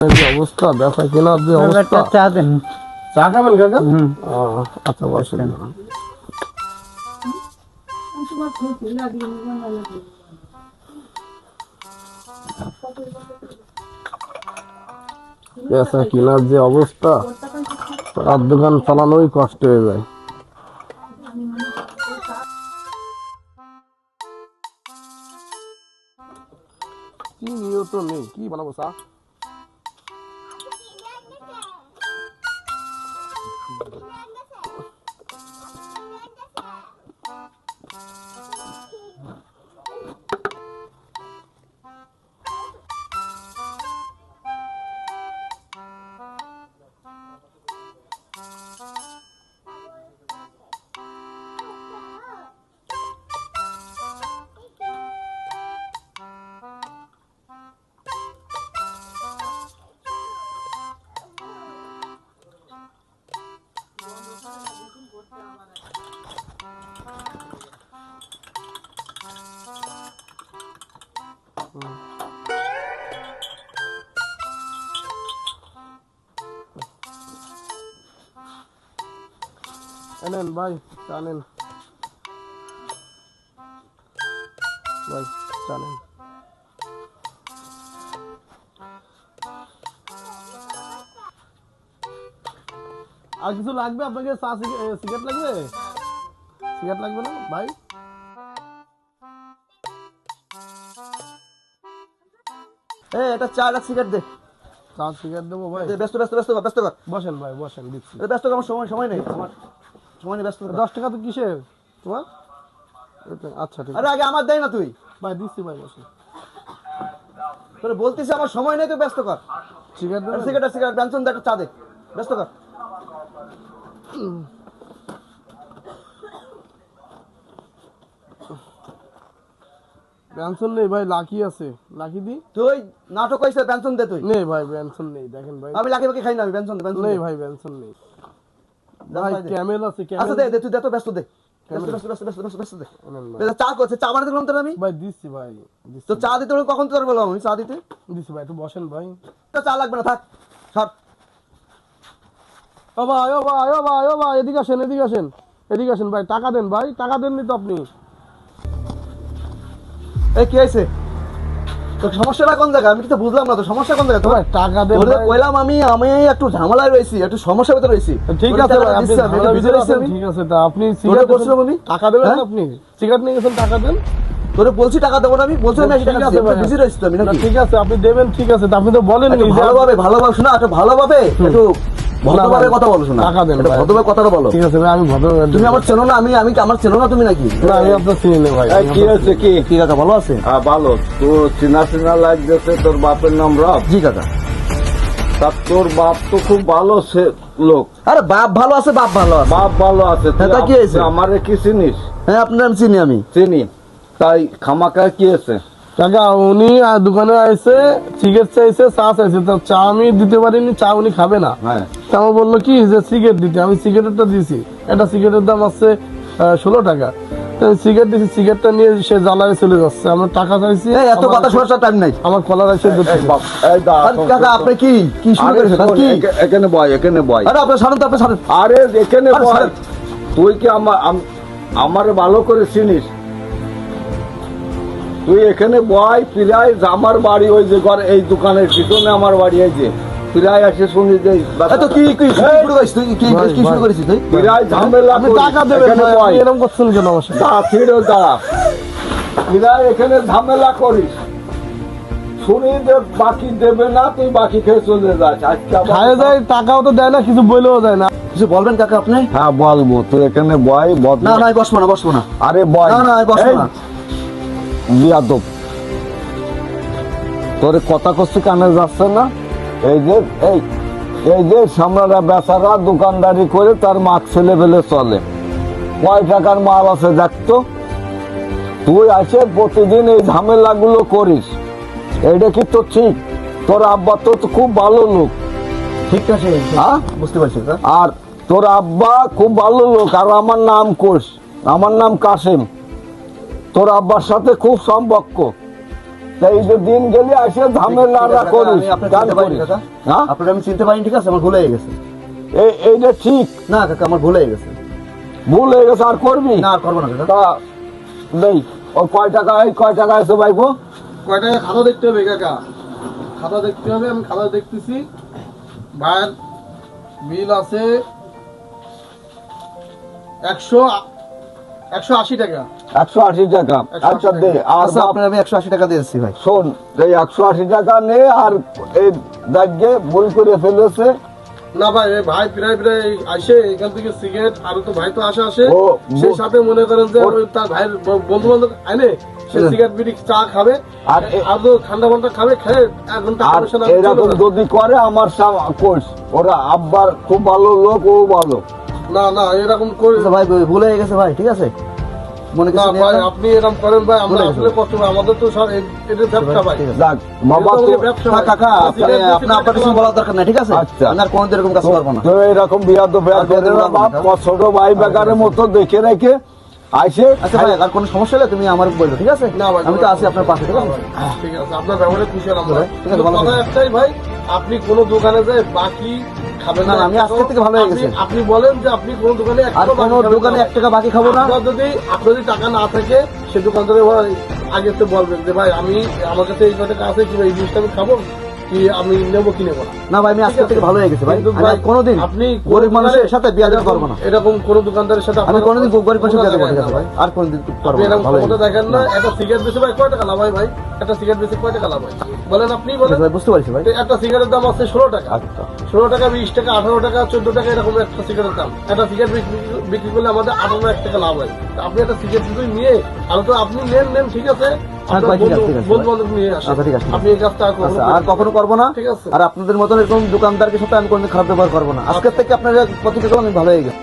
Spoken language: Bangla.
যে অবস্থা ব্যথা কেনার যে অবস্থা। চা দেন। চা খাবেন কাকা? আচ্ছা বসেন। ব্যথা কেনার যে অবস্থা, আর দোকান চালানোই কষ্ট হয়ে যায়। কি নিয়ত নেই, কি বানাবো চা? এনেন ভাই, চা নেন ভাই, চা নেন। আর কিছু লাগবে আপনাকে? চা, সিগারেট লাগবে? সিগারেট লাগবে না ভাই? এটা চা আর সিগারেট দে। চা সিগারেট দেবো ভাই? ব্যস্ত ব্যস্ত ব্যস্ত ব্যস্ত কর। বসেন ভাই, বসেন, দিচ্ছি। ব্যস্ত কর, আমার সময় নেই, আমার সময় নেই, ব্যস্ত কর। 10 টাকা তো কিসের তোমার? আচ্ছা ঠিক আরে আছে আগে আমার দেয় না তুই? ভাই, দিচ্ছি ভাই, বসেন। তোর বলতেছি আমার সময় নেই, তুই ব্যস্ত কর। সিগারেট দেবেন? সিগারেট সিগারেট ব্যঞ্জন দে, একটা চা দে, ব্যস্ত কর। পেনশন নেই ভাই, লাকি আছে, লাকি দি। তুই নাটক কইছিস, ব্যঞ্জন দে তুই। নেই ভাই, পেনশন নেই, দেখেন ভাই। আমি লাকি বাকি খাই না, আমি ব্যঞ্জন দে, ব্যঞ্জন নেই দে। ভাই, পেনশন নেই দে ভাই। ভাই দে। ক্যামেল আছে, আচ্ছা ক্যামেল। দে দে, তুই দে তো, ব্যস্ত দে, ব্যস্ত ক্যামেল। ব্যস্ত ব্যস্ত ব্যস্ত ব্যস্ত ব্যস্ত দে। নেন ভাই। চা করছে, চা বানাতে দিলাম তোর আমি। ভাই দিচ্ছি ভাই, দিচ্ছি। তো চা দিতে হলে কখন তোর বললাম আমি চা দিতে? দিচ্ছি ভাই, একটু বসেন ভাই। তো চা লাগবে না, থাক সর। ও ভাই, ও ভাই, ও ভাই, ও ভাই, এদিকে আসেন, এদিকে আসেন, এদিকে আসেন ভাই। টাকা দেন ভাই, টাকা দেননি তো আপনি। এই কি হয়েছে তোর? সমস্যাটা কোন জায়গায় আমি কিছু বুঝলাম না, তো সমস্যা কোন জায়গায় তোর? ভাই টাকা দেন তোরে ভাই। কইলাম আমি একটু ঝামেলায় রয়েছি, একটু সমস্যার ভিতরে রয়েছি। ঠিক তোরে আছে টাকাটা ভাই, আপনি দিচ্ছি আমি, একটু ঝামেলার busy ভিতরে রয়েছি আছেন, আমি। ঠিক আছে। তা আপনি সিগারেট বলছিলাম আমি? টাকা দেবেন হ্যাঁ? না আপনি? সিগারেট নিয়ে গেছেন, টাকা দেন। তোরে বলছি টাকা দেবো না, আমি বলছিলাম না, ঠিক আছে ভাই, বিজি রয়েছি তো আমি না, নাকি? ঠিক আছে আপনি দেবেন, ঠিক আছে। তা আপনি তো বলেন একটু ভালোভাবে ভালোভাবে শোনা, একটু ভালোভাবে একটু ভদ্রভাবে কথা বলো, শোনা। টাকা দেন একটু ভাই। ভদ্রভাবে কথাটা বলো। ঠিক আছে ভাই, আমি ভদ্র। তুমি আমার চেনো না, আমি আমি আমার চেনো না তুমি নাকি? না, আমি আপনার চিনি না ভাই। কি হয়েছে কি? কি কাকা ভালো আছে? হ্যাঁ ভালো। তোর চেনা চেনা লাগতেছে। তোর বাপের নাম রব? জি কাকা। তা তোর বাপ তো খুব ভালো সে লোক। আরে বাপ ভালো আছে, বাপ ভালো আছে। বাপ ভালো আছে। হ্যাঁ, তা কি হয়েছে? আমারে কি চিনিস? হ্যাঁ আপনার আমি চিনি আমি। চিনি। তাই খামাকা কি হয়েছে? কাকা উনি দোকানে আইসে, সিগারেট চাইছে, চা চাইছে। তো চা আমি দিতে পারিনি, চা উনি খাবে না। হ্যাঁ। তা আমার বললো কি যে সিগারেট দিতে, আমি সিগারেটটা দিয়েছি। একটা সিগারেটের দাম আছে 16 টাকা। তো আমি সিগারেট দিয়েছি, সিগারেটটা নিয়ে সে জ্বালায় চলে যাচ্ছে। আমরা টাকা চাইছি, এই এত কথা শোনার টাইম নাই। আমার কলার এসে এই বাপ, এই দা, আরে কাকা আপনি কি কি শুরু আরে করেছেন? শোন, কি? এখানে বয়, এখানে বয়। আরে আপনি ছাড়ুন তো, আপনি ছাড়ুন। আরে এখানে আরে বয়। ছাড়েন। তুই কি আমারে ভালো করে চিনিস? তুই এখানে বয়। প্রায় আমার বাড়ি ওই যে ঘর, এই দোকানের পিছনে আমার বাড়ি। এই যে প্রায় এসে শুনি যে এত কি কি শুরু করিস তুই? কি কি শুরু করেছিস তুই? প্রায় ঝামেলা আপনি করিস। টাকা দেবেন এখানে ভাই, বয়। আপনি এরকম করছেন কেন আমার সাথে? ফিরে দাঁড়া। প্রায় এখানে ঝামেলা করিস। শুনি যে বাকি দেবে না, তুই বাকি খেয়ে চলে যাস। আজকে খায় যায়, টাকাও তো দেয় না, কিছু বলেও যায় না। কিছু বলবেন কাকা আপনি? হ্যাঁ বলবো। তুই এখানে বয়। না না আমি বসবো না, বসবো না। আরে বয়। না না আমি বসবো না। বিয়াদব, তোর কথা করছি কানে যাচ্ছে না? এই যে এই যে সামরারা বেচারা দোকানদারি করে তার মাছ ছেলে ফেলে চলে। কয় টাকার মাল আছে দেখতো? তুই আসে প্রতিদিন এই ঝামেলাগুলো করিস, এইটা কি তো ঠিক? তোর আব্বা তো খুব ভালো লোক। ঠিক আছে, হ্যাঁ বুঝতে পারছি কাকা। আর তোর আব্বা খুব ভালো লোক। আর আমার নাম কোষ, আমার নাম কাসেম। তোর আব্বার সাথে খুব সম্পর্ক। তা এই যে দিন গেলে আসে ঝামেলাটা করিস আমি আপনাকে গান চিনতে পারিনি করিস। কাকা। হ্যাঁ আপনাকে আমি চিনতে পারিনি, ঠিক আছে, আমার ভুল হয়ে গেছে। এইটা ঠিক না কাকা, আমার ভুল হয়ে গেছে। ভুল হয়ে গেছে, আর করবি না, আর করবো না কাকা। তা নেই ও কয় টাকা আছে ভাইবো? কয় টাকা খাতা দেখতে হবে কাকা, খাতা দেখতে হবে। আমি খাতা দেখতেছি, ভাইয়ের বিল আছে 180 টাকা। 180 টাকা। 180 আচ্ছা দে। আর আচ্ছা, বাপ, আপনার আমি 180 টাকা দিয়েছি ভাই। শোন এই 180 টাকা নে, আর এই দাগে ভুল করে ফেলেছে। না ভাই, এই ভাই প্রায় আসে এখান থেকে সিগারেট, আর তো ভাই তো আসে ও, সেই সাথে মনে করেন যে ওর- ওই তার ভাইয়ের বন্ধু বান্ধব আইনে সে হুম। সিগারেট বিড়ি চা খাবে, আর আর তো ঠান্ডা ফান্ডা খাবে, খেয়ে এখন টাকা আর পয়সা না এরকম যদি করে আমার কোর্স, ওরা আব্বার খুব ভালো লোক, ও ভালো। না এরকম করে আচ্ছা ভাই, ভুল হয়ে গেছে ভাই, ঠিক আছে, মনে না কিছু নেই ভাই, আপনার? আপনি এরকম করেন ভাই, আমরা বলে আসলে কষ্ট পাই, আমাদের তো সব এটা ব্যবসা ভাই। ঠিক আছে। যাক বাবা, এটা তো আমাদের ব্যবসা না ভাই। কাকা, সিগারেট বেশি আপনার কিছু বলার দরকার নাই, ঠিক আছে? আচ্ছা। আমি আর কোনোদিন এরকম কাজ করবো না। তো এরকম বিয়া তো বেয়া আর করে কোনোদিন না বাপ, করবো না। ছোট ভাই বেকারের মতো দেখে রেখে আইসে। আচ্ছা ভাই, আর কোনো সমস্যা হলে তুমি আমার বলবে, ঠিক আছে? না ভাই, আমি তো আছি আপনার পাশে, ঠিক আছে? ঠিক আছে, আপনার ব্যবহারে খুশি হলাম ভাই। ঠিক আছে, ভালো কথা থাকবেন। একটাই ভাই, আপনি কোনো দোকানে যায় বাকি খাবেন না, না, আমি আজকে থেকে ভালো হয়ে গেছি। আপনি বলেন যে আপনি কোনো দোকানে এক আর টাকা কোনো বাকি খাবেন দোকানে না। 1 টাকা বাকি খাবো না। আপনার যদি টাকা না থাকে সে দোকানদারে ভাই আগে তো বলবেন যে ভাই আমি আমার কাছে এই টাকা আছে, কি ভাই এই জিনিসটা আমি খাবো, কি আমি নেবো কি নেবো না। না ভাই, আমি আজকে থেকে ভালো হয়ে গেছি ভাই। কিন্তু আমি আর কোনোদিন আপনি গরিব মানুষের সাথে বিয়াদবি করবো না। এরকম কোন দোকানদারের সাথে আমি আপনার কোনোদিন গরিব মানুষের বিয়াদবি করবো না, ঠিক আছে না ভাই? আর কোনোদিন করবো আপনি না, এরকম ভালো হয়ে ক্ষমতা গেছি। দেখেন না। একটা সিগারেট বেশি ভাই কয় টাকা লাভ হয় ভাই? একটা সিগারেট বেশি কয় টাকা লাভ হয় বলেন, আপনি ঠিক বলেন। আছে ভাই, বুঝতে পারছি ভাই। একটা সিগারেটের দাম আছে 16 টাকা। আচ্ছা 16 টাকা, 20 টাকা, 18 টাকা, 14 টাকা, এরকম একটা সিগারেটের দাম। একটা সিগারেট বিক্রি করলে আমাদের 18 টাকা লাভ হয়। তা আপনি একটা সিগারেট যদি নিয়ে, আর তো আপনি নেন ঠিক আছে, আপনার ভাই, ঠিক আছে, ঠিক আছে, বন্ধু বান্ধব নিয়ে আসেন। আচ্ছা, ঠিক আছে। আপনি এই কাজটা আর কখনো আচ্ছা, আর করবেন না। কখনো করবো না। ঠিক আছে। আর আপনাদের মতন এরকম দোকানদারকে সাথে আমি কোনোদিন খারাপ ব্যবহার করবো না। আজকের থেকে আপনারা প্রতিক্রিয়া আমি ভালো হয়ে গেছি।